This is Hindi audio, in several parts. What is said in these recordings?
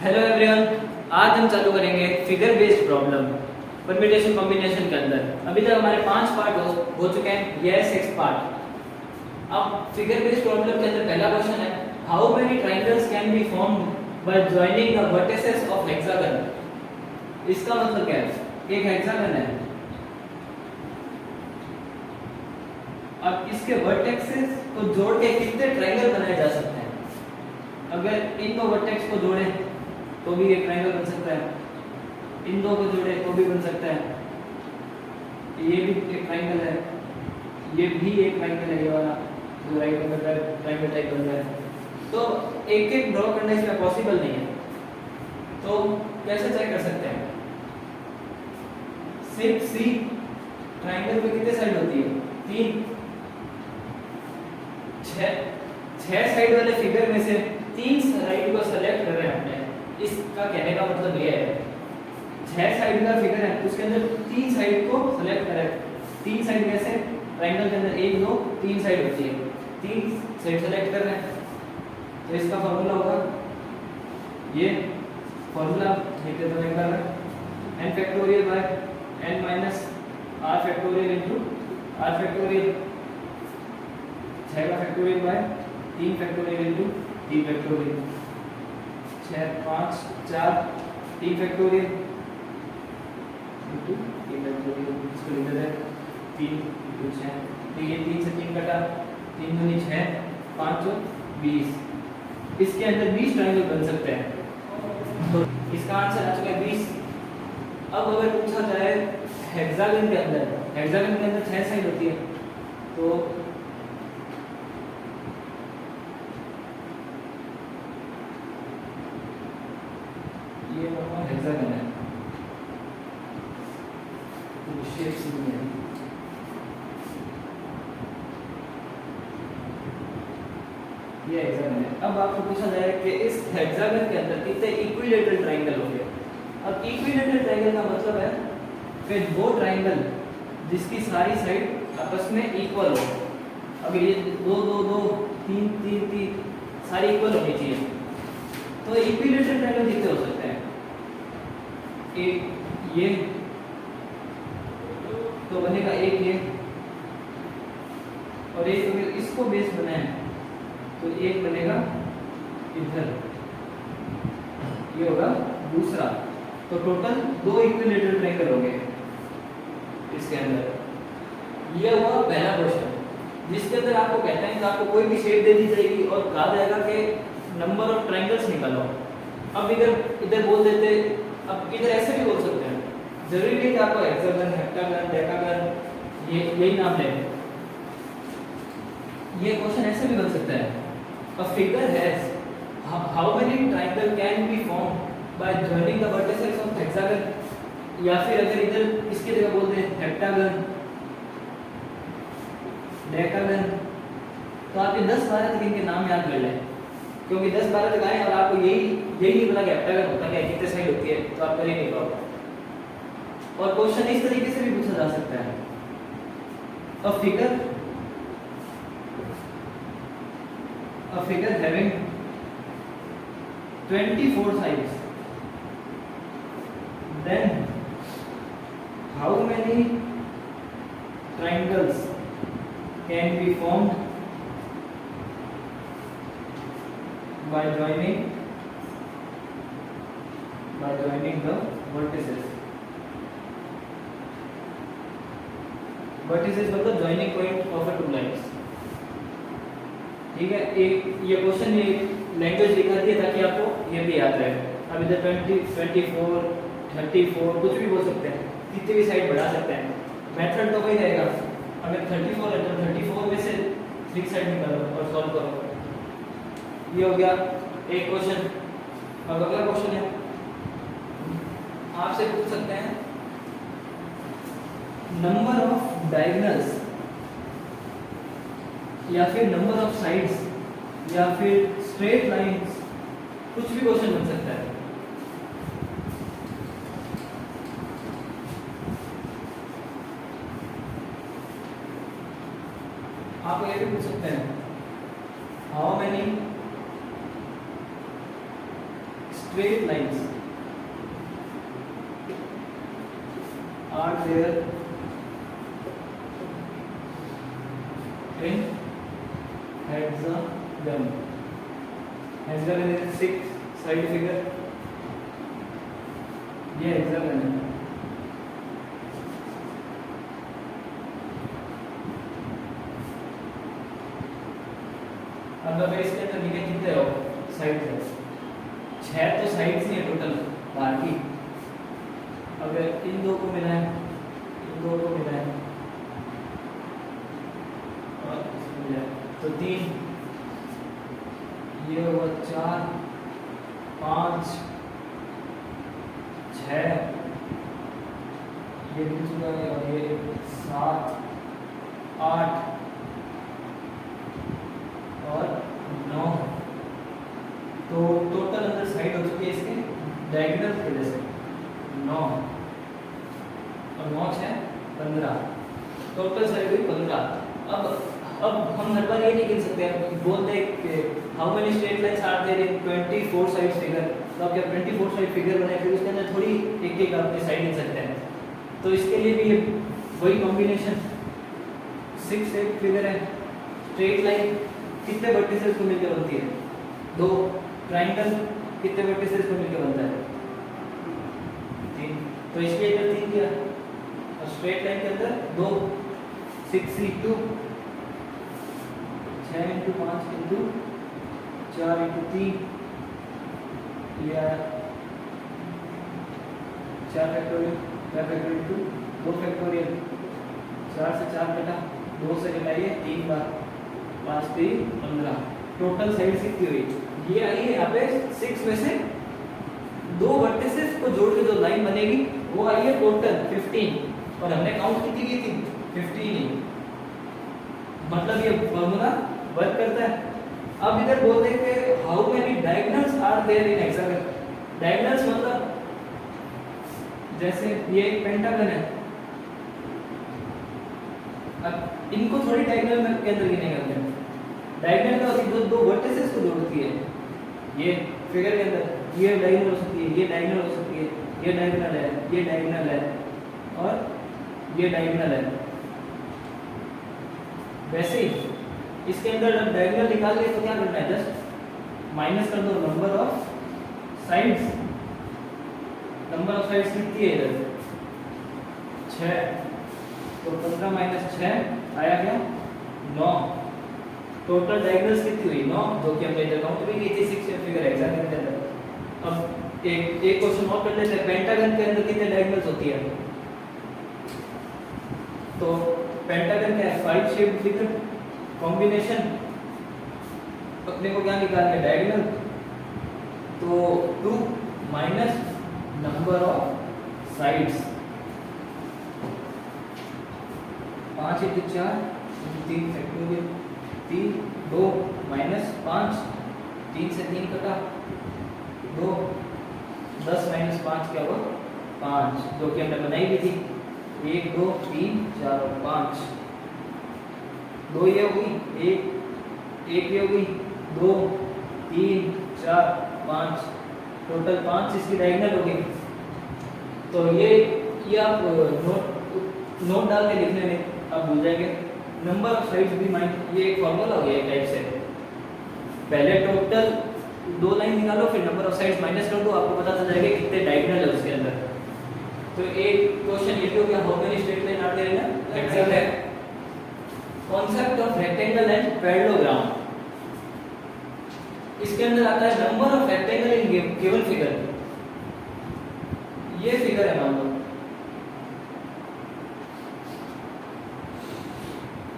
हेलो एवरीवन, आज हम चालू करेंगे figure based problem permutation combination के अंदर। अभी तक हमारे 5 पार्ट हो चुके हैं, यह 6th पार्ट। अब फिगर बेस्ड प्रॉब्लम के अंदर पहला क्वेश्चन है, how many triangles can be formed by joining the vertices of hexagon. इसका मतलब क्या है, एक हेक्सागन है, अब इसके वर्टेक्सेस को जोड़ के कितने ट्रायंगल बनाए जा सकते हैं। अगर इन दो वर्टेक्स को जोड़े तो भी एक ट्रायंगल बन सकता है, इन दो को जोड़े तो भी बन सकता है, ये भी एक ट्रायंगल है, ये भी एक ट्रायंगल है, ये वाला जो राइट एंगल ट्रायंगल टाइप बन रहा है। तो एक एक ड्रॉ करना इसमें पॉसिबल नहीं है, तो कैसे चेक कर सकते हैं। सिर्फ सी ट्रायंगल में कितने साइड होती है, 3। 6 साइड वाले फिगर में से 3 साइड को सेलेक्ट कर रहे हैं हमने। इसका कहने का मतलब ये है, 6 साइड का फिगर है, उसके अंदर 3 साइड को सेलेक्ट करें। 3 साइड में से ट्रायंगल के अंदर 1 2 3 साइड होती है, 3 साइड सेलेक्ट कर रहे हैं। तो इसका फॉर्मूला होगा, ये फॉर्मूला लिख देता हूं एक बार, n factorial by n minus r factorial into r factorial, 6 का factorial by 3 factorial into 3 factorial, 6 5 4 3 factorial into 3 factorial. इसको लिख देते हैं 3 इनटू 6, तो ये 3 से 3 कटा, 3 दूनी 6 5 और 20। इसके अंदर 20 ट्रायंगल बन सकते हैं, तो इसका आंसर आ चुका है 20। अब अगर पूछा जाए हेक्सागन के अंदर, हेक्सागन के अंदर 6 साइड होती है, तो ये नॉर्मल हेक्सागन है, तो शेप सी नहीं है। ये हेक्सागन है। अब आपको पूछा जाए कि इस हेक्सागन के अंदर कितने इक्विलेटरल ट्रायंगल होंगे। अब इक्विलेटरल ट्रायंगल का मतलब है कि वो ट्रायंगल जिसकी सारी साइड आपस में इक्वल हो। अगर ये 2 2 2 3 3 3 सारी इक्वल होनी चाहिए, तो इक्विलेटरल ट्रायंगल कितने हो सकते हैं। एक ये तो बनेगा, एक ये, और एक अगर इसको बेस बनाए तो एक बनेगा इधर, ये होगा दूसरा। तो टोटल 2 इक्विलेटरल ट्रायंगल हो गए इसके अंदर। ये हुआ पहला क्वेश्चन, जिसके अंदर आपको कहते हैं कि आपको कोई भी शेप दे दी जाएगी और कहा जाएगा कि नंबर ऑफ ट्रायंगल्स निकालो। अब इधर बोल देते, अब इधर ऐसे भी बोल सकते हैं, जरूरी नहीं कि आपको हेक्सागन हेप्टागन डेकागन यही नाम लें। ये क्वेश्चन ऐसे भी बन सकता है, a figure has how many triangle can be formed by joining the vertices of hexagon, या फिर अगर इधर इसकी जगह बोल दें हेप्टागन डेकागन, तो आप ये 10-12 तक इनके नाम याद कर लें, क्योंकि 10-12 तक आए और आपको यही नहीं पता कि हेप्टागन होता क्या, कितने साइड होती है, तो आप कर ही नहीं पाओगे। और क्वेश्चन इस तरीके से भी पूछा जा सकता है, a figure having 24 sides, then how many triangles can be formed by joining the vertices। vertices मतलब joining point of a two lines। ठीक है, एक ये क्वेश्चन ये लैंग्वेज दिखा दिया ताकि आपको ये भी याद रहे। अब इधर 20 24 34 कुछ भी बोल सकते हैं, कितनी भी साइड बढ़ा सकते हैं, मेथड तो वही रहेगा। अगर 34 है तो 34 में से 3 साइड निकालो और सॉल्व करो। ये हो गया एक क्वेश्चन। अब अगला क्वेश्चन है, आपसे पूछ सकते हैं नंबर ऑफ डायगोनल्स, या फिर नंबर ऑफ साइड्स, या फिर स्ट्रेट लाइंस, कुछ भी क्वेश्चन बन सकता है। आप ये भी पूछ सकते हैं, how many straight lines are there in hexagon. Hexagon is a 6-side figure. ये hexagon है. अब अगर इसके अंदर लिखे कितने हो साइड है, 6 तो साइड्स नहीं है टोटल बाहर की. अगर इन दो को मिला है, इन दो को मिला है और इसको मिला है तो 3, ये होगा 4, 5, 6, ये भी चुका है और ये 7, 8 और 9. तो टोटल अंदर साइड हो चुकी है इसके डायगोनल की वजह से 9 और 9 6 15, टोटल साइड हुई 15. अब हम हर बार ये नहीं गिन सकते हैं, बोलते हैं कि how many straight lines are there in 24 side figure. तो आप जब 24 साइड फिगर बनाए फिर उसके अंदर थोड़ी एक एक आपने साइड गिन सकते हैं. तो इसके लिए भी ये वही कॉम्बिनेशन 6 एक फिगर है. स्ट्रेट लाइन कितने वर्टिसेस को मिलकर बनती है? 2. ट्रायंगल कितने वर्टिसेस को मिलकर बनता है? 3. तो इसलिए इधर 3 दिया और स्ट्रेट लाइन के अंदर 2, 6 2, 6 × 5 × 4 × 3 या 4 फैक्टोरियल, 4 फैक्टोरियल 2 फैक्टोरियल, 4 से 4 कटा, 2 से घटाइए 3 बार, 5 3 15. टोटल साइड कितनी हुई? ये आई है यहाँ पे 6 में से 2 वर्टिसेस को जोड़ के जो लाइन बनेगी वो आई है टोटल 15 और हमने काउंट कितनी की थी? 15 ही. मतलब ये फॉर्मूला वर्क करता है. अब इधर बोलते हैं कि how many diagonals are there in hexagon. Diagonals मतलब जैसे ये एक पेंटागन है, अब इनको थोड़ी डायगोनल के अंदर गिनेंगे हमने. डायगोनल का जो 2 वर्टिसेस को जोड़ती है ये फिगर के अंदर, ये डायगोनल हो सकती है, ये डायगोनल हो सकती है, ये डायगोनल है, ये डायगोनल है और ये डायगोनल है. वैसे ही इसके अंदर जब डायगोनल निकाल लिए तो क्या करना है? जस्ट माइनस कर दो number of sides. Number of sides कितनी है इधर? 6. तो 15 - 6 आया क्या? 9. टोटल डायगोनल्स कितनी हुई? 9, जो कि हमने इधर काउंट भी की थी 6 फिगर हेक्सागन के अंदर. अब एक क्वेश्चन और कर लेते हैं. पेंटागन के अंदर कितने डायगोनल्स होती है? तो पेंटागन क्या है? 5 शेप्ड फिगर कॉम्बिनेशन. अपने को क्या निकालना है? डायगोनल. तो 2 minus number of sides, 5 × 4 × 3 factorial 3 2 minus 5, 3 से 3 कटा 2, 10 - 5 क्या हुआ? 5, जो कि हमने बनाई भी थी. 1 2 3 4 और 5. 2 ये हो गई, 1 ये हो गई, 2 3 4 5, टोटल 5 इसकी डायगोनल हो गई. तो ये आप नोट डाल के लिखने में आप भूल जाएंगे. नंबर ऑफ साइड्स भी माइंड, ये एक फॉर्मूला हो गया एक टाइप से. पहले टोटल 2 लाइन निकालो, फिर नंबर ऑफ साइड्स माइनस कर दो, आपको पता चल जाएगा कितने डायगोनल है उसके अंदर. तो एक क्वेश्चन ये भी हो गया, how many straight line are there in hexagon. Concept of rectangle and parallelogram. इसके अंदर आता है number of rectangle in given figure. ये फिगर है, मान लो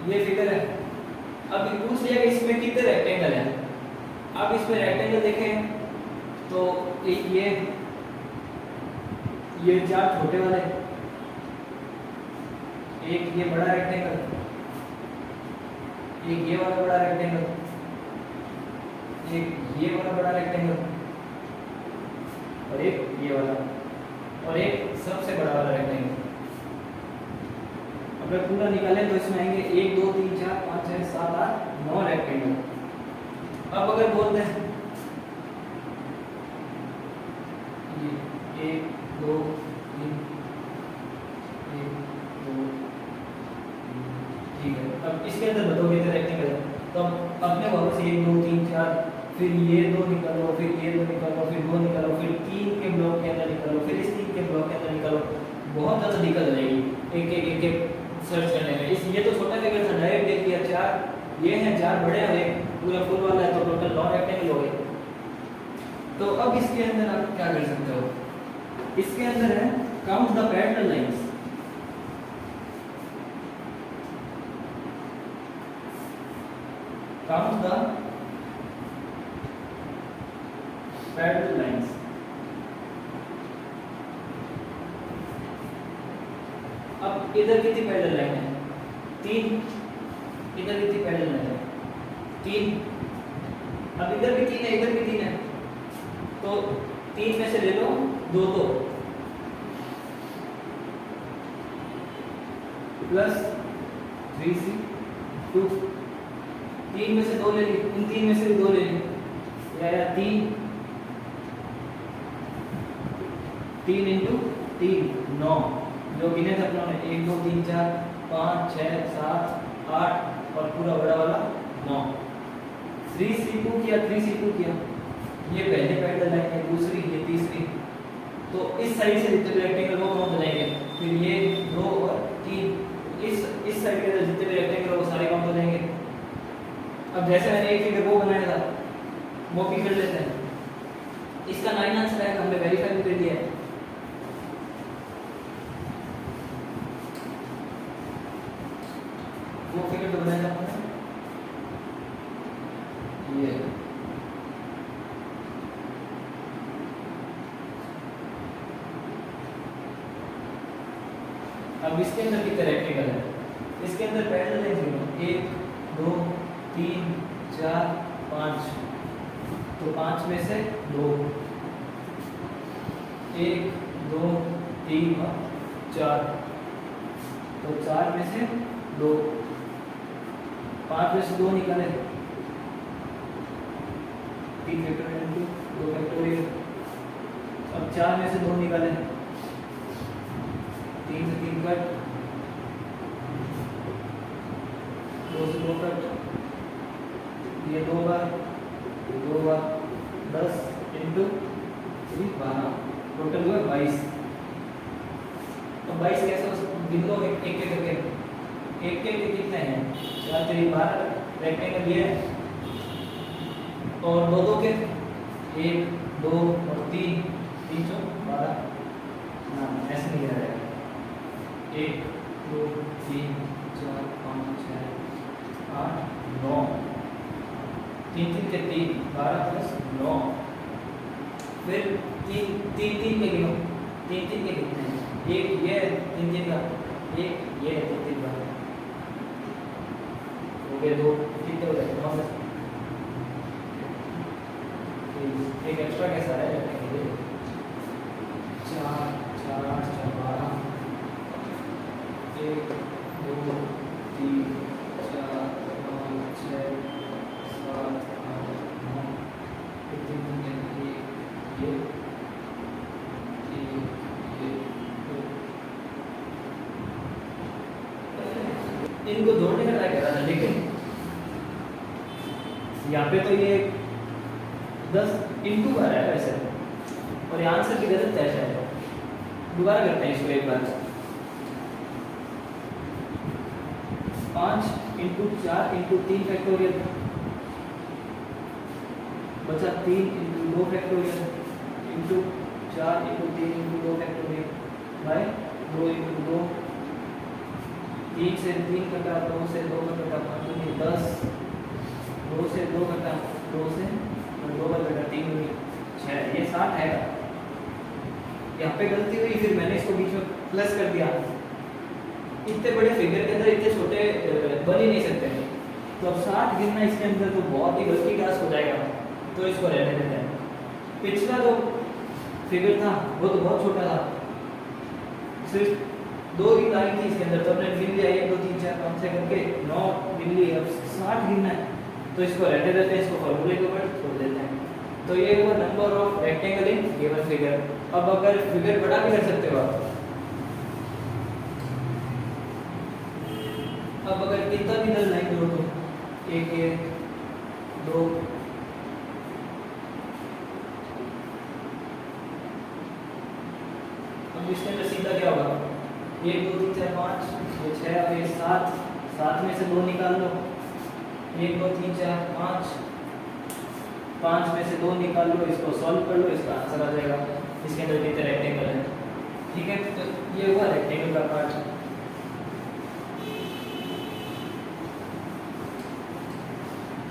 ये फिगर है. अब पूछ लिया कि इसमें कितने रेक्टेंगल हैं. अब इसमें रेक्टेंगल देखें तो एक ये 4 छोटे वाले, एक ये बड़ा रेक्टेंगल, एक ये वाला बड़ा रेक्टेंगल, एक ये वाला बड़ा रेक्टेंगल और एक ये वाला और एक सबसे बड़ा वाला रेक्टेंगल. अगर पूरा निकालें तो इसमें आएंगे 1 2 3 4 5 6 7 8 9 रेक्टेंगल. अब अगर बोलते हैं एक दो तीन, एक दो, ठीक है। अब इसके अंदर बताओ कितने रेक्टेंगल है, तो अब अपने वापस 1 2 3 4, फिर ये दो निकालो, फिर ये दो निकालो, फिर दो निकालो, फिर 3 के ब्लॉक के अंदर निकालो, फिर इस 3 के ब्लॉक के अंदर निकालो। बहुत ज़्यादा दिक्कत हो जाएगी एक सर्च करने में। इस ये तो छोटा फिगर था, डायरेक्ट देख लिया 4 ये हैं, 4 बड़े और एक पूरा फुल वाला है, तो टोटल 9 रेक्टेंगल हो गए। तो अब इसके अंदर आप क्या कर सकते हो, इसके अंदर है count the parallel lines. Count the parallel lines. अब इधर कितनी पैरेलल लाइन है, 3, इधर कितनी पैरेलल लाइन है, 3। अब इधर भी 3 है, इधर भी 3 है, तो 3 में से ले लो 2 2 प्लस 3c 2, 3 में से 2 ले ली, इन 3 में से भी 2 ले ली, या 3 3 इंटू 3 9, जो गिने थे अपनों ने 1 2 3 4 5 6 7 8 और पूरा बड़ा वाला 9। 3c2 किया, 3c2 किया, ये पहले पैरेलल लाइन है, दूसरी ये तीसरी, तो इस साइड से जितने रेक्टेंगल वो काउंट हो जाएंगे, फिर ये 2 और 3, इस साइड के जितने भी रेक्टेंगल वो सारे काउंट हो जाएंगे। अब जैसे मैंने एक फिगर वो बनाया था वो भी कर लेते हैं। इसका 9 आंसर है, हमने वेरीफाई भी कर लिया है। वो फिगर तो बनाया था हमने, ये अब इसके अंदर कितने रेक्टेंगल है, इसके अंदर पैरेलल लाइन गिनो 1 2 3 4 5, तो 5 में से 2, 1 2 3 और 4, तो 4 में से 2, 5 में से 2 निकाले, 3 फैक्टोरियल इंटू 2 फैक्टोरियल। अब 4 में से 2 निकाले, 3 से 3 कट, 2 से 2 कट, ये 2 बार 10 इंटू 12, टोटल हुआ 22। तो 22 कैसे हो सकता, गिन लो एक एक करके, एक के कितने हैं, 4 3 12 रेक्टेंगल ये है, और 2 2 के 1 2 और 3 3 12, ना ऐसे नहीं आ जाएगा, 1 2 3 4 5 6 8 9, 3 3 के 3 12 प्लस 9, फिर 3 3 3 के गिनो, 3 3 के कितने हैं, एक ये 3 3 का, एक ये 3 3 का, हो गए 2, कितने हो जाएंगे 9 में, एक एक्स्ट्रा कैसा है 4 4 8 4 12, 1 2 3 4 5 6 7 8 9, इनको जोड़ने का ट्राई कर रहा था, लेकिन यहाँ पे तो ये 10 इंटू आ रहा है वैसे, और ये आंसर की गलत है शायद। दोबारा करते हैं इसको एक बार, 5 इंटू 4 इंटू 3 फैक्टोरियल बचा 3 into 2 factorial into 4 into 3 into 2 factorial by 2 into 2, 3 से 3 कटा, 2 से 2 कटा, 5 दूनी 10, 2 से 2 कटा, 2 से 2 कटा, 3 दूनी 6, ये 60 है। यहाँ पे गलती हुई, फिर मैंने इसको बीच में प्लस कर दिया। इतने बड़े फिगर के अंदर इतने छोटे बन ही नहीं सकते, तो अब 60 गिनना इसके अंदर तो बहुत ही गलती टास्क हो जाएगा, तो इसको रहने देते हैं। पिछला जो फिगर था वो तो बहुत छोटा था, सिर्फ 2 ही लाइन थी इसके अंदर, तो हमने गिन लिया 1 2 3 4 5 6 करके 9 गिन ली। अब 60 गिनना है, तो इसको रहने देते हैं, इसको फॉर्मूले के ऊपर छोड़ देते हैं। तो ये हुआ number of rectangle in given figure. अब अगर फिगर बड़ा भी कर सकते हो आप, अब अगर कितना भी दल लाइन जोड़ दो, एक ये दो, अब इसके अंदर सीधा क्या होगा, 1 2 3 4 5 ये 6 और ये 7, 7 में से 2 निकाल लो, 1 2 3 4 5, 5 में से 2 निकाल लो, इसको सॉल्व कर लो, इसका आंसर आ जाएगा। इसके अंदर कितने रेक्टेंगल है, ठीक है। तो ये हुआ रेक्टेंगल का पार्ट।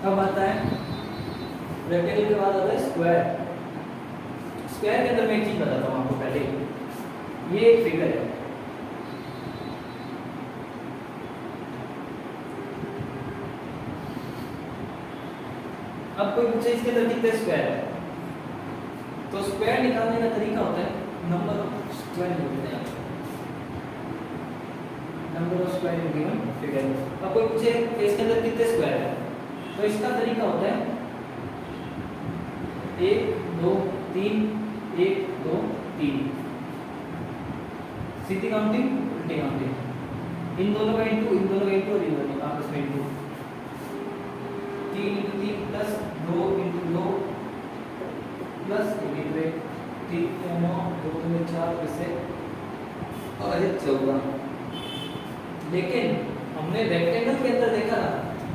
अब आता है रेक्टेंगल के बाद आता है स्क्वायर। स्क्वायर के अंदर मैं एक चीज बताता हूँ आपको पहले, ये एक फिगर है, अब कोई पूछे इसके अंदर कितने स्क्वायर है, तो स्क्वायर निकालने का तरीका होता है नंबर ऑफ स्क्वायर लिखते हैं, number of square given figure. अब कोई पूछे इसके अंदर कितने स्क्वायर है, तो इसका तरीका होता है 1 2 3 1 2 3, सीधी काउंटिंग उल्टी काउंटिंग, इन दोनों का इंटू, इन दोनों का इंटू और इन दोनों का आपस में इंटू, 3 × 3 प्लस 2 × 2 प्लस 1 × 1, 3 9 2 में 4 से और 14। लेकिन हमने रेक्टेंगल के अंदर देखा ना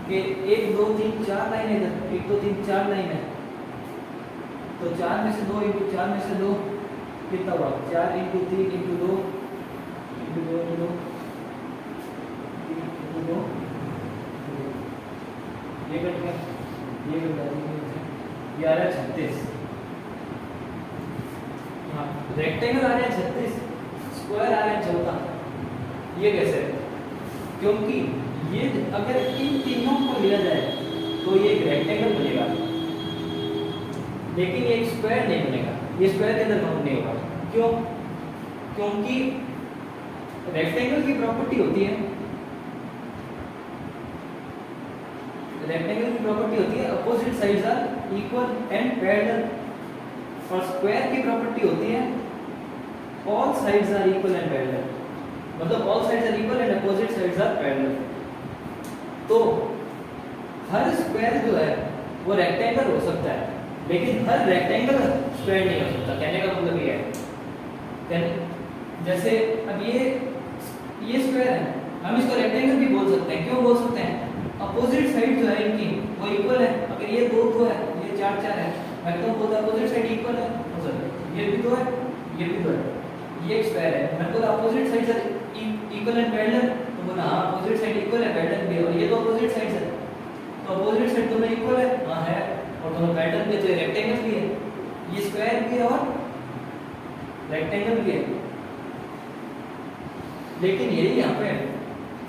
कि 1 2 3 4 लाइन है, 1 2 3 4 लाइन है, तो 4 में से 2 × 4 में से 2 कितना हुआ, 4 × 3 × 2 × 2 × 2 3 × 2, ये कट गया, ये कट गया, ये आ रहा है 36। हाँ, रेक्टेंगल आ रहा है 36, स्क्वायर आ रहा है 14। ये कैसे? क्योंकि ये अगर इन तीनों को लिया जाए तो ये एक रेक्टेंगल बनेगा, लेकिन ये एक स्क्वायर नहीं बनेगा, ये स्क्वायर के अंदर काउंट नहीं होगा। क्यों? क्योंकि रेक्टेंगल की प्रॉपर्टी होती है, रेक्टेंगल की प्रॉपर्टी होती है opposite sides are equal and parallel, और स्क्वायर की प्रॉपर्टी होती है all sides are equal and parallel, मतलब all sides are equal and opposite sides are parallel. तो हर स्क्वायर जो है वो रेक्टेंगल हो सकता है, लेकिन हर रेक्टेंगल स्क्वायर नहीं हो सकता। कहने का मतलब ये है, जैसे अब ये स्क्वायर है, हम इसको रेक्टेंगल भी बोल सकते हैं। क्यों बोल सकते हैं? अपोजिट साइड जो है इनकी वो इक्वल है। अगर ये 2 2 है, ये 4 4 है, मैं तो बोलता अपोजिट साइड इक्वल है, हो सकता है ये भी 2 है, ये भी 2 है, ये एक स्क्वायर है। मैं बोला अपोजिट साइड से इक्वल एंड पैरेलल, तो बोला हां अपोजिट साइड इक्वल है, पैरेलल भी है, और ये तो अपोजिट साइड है, तो अपोजिट साइड दोनों इक्वल है, हां है, और दोनों पैरेलल भी है, तो रेक्टेंगल भी है, ये स्क्वायर भी है और रेक्टेंगल भी है। लेकिन यही यहाँ पे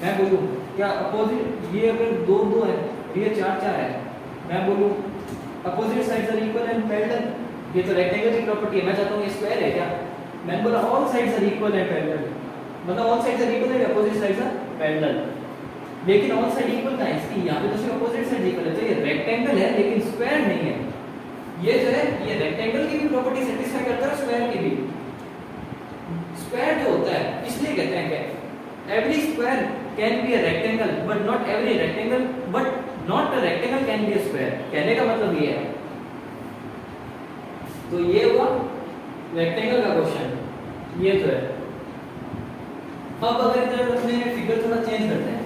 मैं बोलूँ क्या अपोजिट, ये अगर 2 2 है, ये 4 4 है, मैं बोलूँ opposite sides are equal and parallel, ये तो रेक्टेंगल की प्रॉपर्टी है। मैं चाहता हूँ ये स्क्वायर है क्या? मैंने बोला all sides are equal and parallel, मतलब all sides are equal and opposite sides are parallel. लेकिन ऑल साइड इक्वल का है इसकी, यहाँ पे तो सिर्फ अपोजिट साइड इक्वल है, तो ये रेक्टेंगल है लेकिन स्क्वायर नहीं है। ये जो है ये रेक्टेंगल की भी प्रॉपर्टी सेटिस्फाई करता है, स्क्वायर की भी। स्क्वायर जो होता है इसलिए कहते हैं कि every square can be a rectangle but not every rectangle, but not a rectangle can be a square. कहने का मतलब ये है। तो ये हुआ रेक्टेंगल का क्वेश्चन, ये तो है। अब अगर इधर अपने फिगर थोड़ा चेंज करते हैं,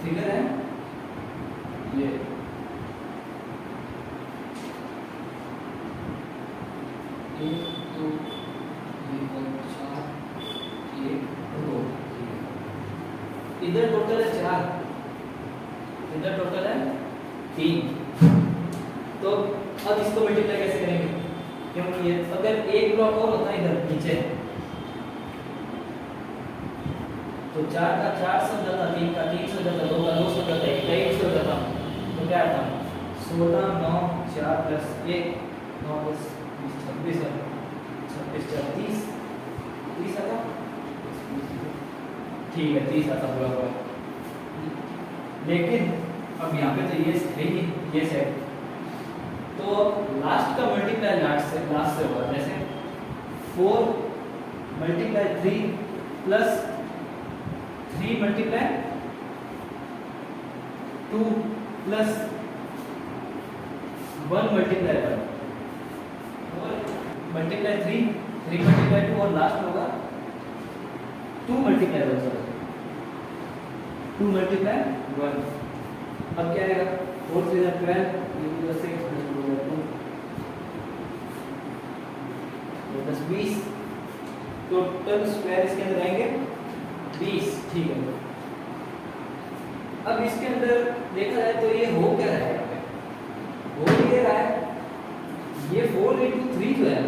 फिगर है ये, एक दो इधर टोटल है 4, इधर टोटल है 3। तो अब इसको मल्टीप्लाई कैसे करेंगे? क्योंकि ये अगर एक ब्लॉक और होता है इधर नीचे, तो 4 का 4 सौ जाता, 3 का 3 सौ जाता, 2 का 2 सौ जाता, 1 का 1 सौ जाता, तो क्या आता? 16 9 4 प्लस 1 9 10 20 26 26 4 30 30 आता। ठीक है 30 आता पूरा पूरा। लेकिन अब यहाँ पे तो ये है ही ये सेट, तो लास्ट का मल्टीप्लाई लास्ट से होगा। जैसे 4 multiply 3 plus 3 multiply 2 plus 1 multiply 1 और मल्टीप्लाई 3 मल्टीप्लाई 2 और लास्ट होगा 2 मल्टीप्लाई 1 सॉरी 2 मल्टीप्लाई 1। अब क्या आएगा 4 3 12 10 20 टोटल स्क्वायर इसके अंदर आएंगे 20। ठीक है, अब इसके अंदर देखा जाए तो ये हो क्या रहा है, यहाँ पे हो ये रहा है ये 4 into 3 जो है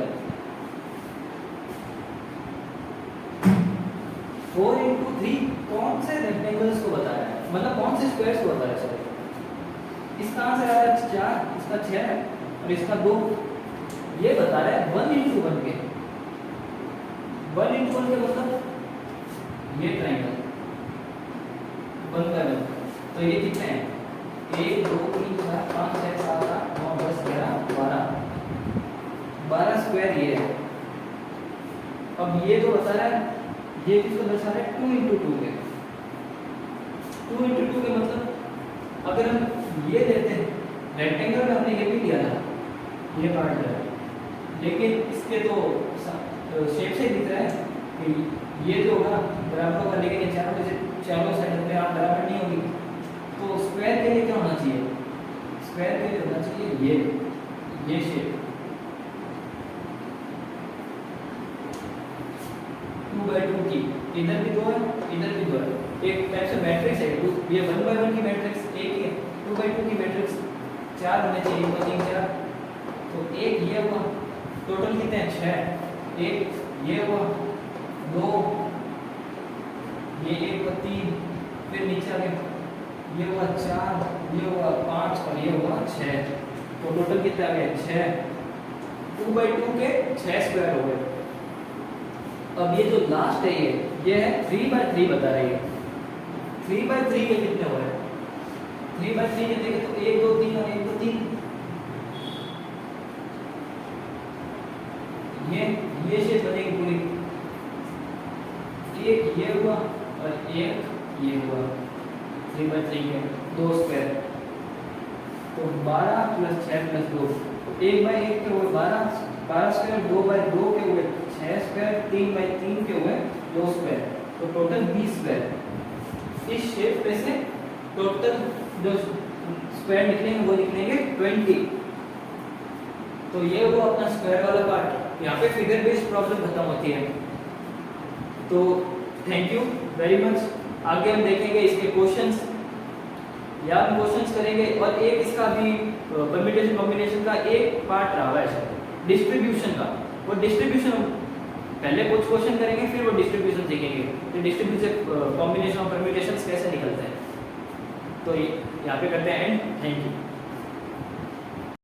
4 into 3 कौन से रेक्टेंगल्स को बता रहा है, मतलब कौन से स्क्वायर्स को बता रहा है। सॉरी इसका आंसर आ रहा है 4, इसका 6 और इसका 2। ये बता रहा है 1 into 1 के 1 into 1 के मतलब ये ट्रायंगल 1 का 1, तो ये कितने हैं 1 2 3 4 5 6 7 8 9 10 11 12 स्क्वायर ये है। अब ये जो बता रहा है ये किसको दर्शा रहा है 2 into 2 के 2 into 2 के मतलब अगर हम ये लेते हैं रेक्टेंगल में हमने ये भी लिया था ये पार्ट है, लेकिन इसके तो शेप से दिख रहा है कि ये जो होगा बराबर होगा, लेकिन ये चारों साइड अपने आप बराबर नहीं होगी। तो स्क्वायर के लिए क्या होना चाहिए, स्क्वायर के लिए होना चाहिए ये शेप 2/2 की, इधर भी 2 है इधर भी 2 है, एक टाइप से मैट्रिक्स है। ये 1/1 की मैट्रिक्स एक ही है, 2/2 की मैट्रिक्स 4 होने चाहिए 1 3 4। तो एक ये हुआ, टोटल कितने हैं 6, एक ये हुआ 2, ये 1 हुआ 3, फिर नीचे आ गया ये हुआ 4, ये हुआ 5 और ये हुआ 6। तो टोटल कितने आ गए 6, 2/2 के 6 स्क्वायर हो गए। अब ये जो लास्ट है ये है 3/3 बता रही है। 3/3 के कितने हो रहे हैं, 3/3 के देखें तो 1 2 3 और 1 2 3, ये शेप बनेगी पूरी, एक ये हुआ और एक ये हुआ 3/3 के 2 स्क्वायर। तो 12 + 6 + 2 1/1 के हुए 12 स्क्वायर, 2/2 के हुए 6 स्क्वायर, 3/3 के हुए 2 स्क्वायर, तो टोटल 20 स्क्वायर। इस शेप पे से टोटल जो स्क्वायर निकलेंगे वो निकलेंगे 20। तो ये वो अपना स्क्वायर वाला पार्ट। यहाँ पे फिगर बेस्ड प्रॉब्लम खत्म होती है। तो थैंक यू वेरी मच। आगे हम देखेंगे इसके क्वेश्चंस, या हम क्वेश्चंस करेंगे, और एक इसका भी परम्यूटेशन कॉम्बिनेशन का एक पार्ट रहा है डिस्ट्रीब्यूशन का। वो डिस्ट्रीब्यूशन पहले कुछ क्वेश्चन करेंगे, फिर वो डिस्ट्रीब्यूशन सीखेंगे कि डिस्ट्रीब्यूशन कॉम्बिनेशन और परम्यूटेशंस कैसे निकलते हैं। तो यहाँ पे करते हैं एंड। Thank you.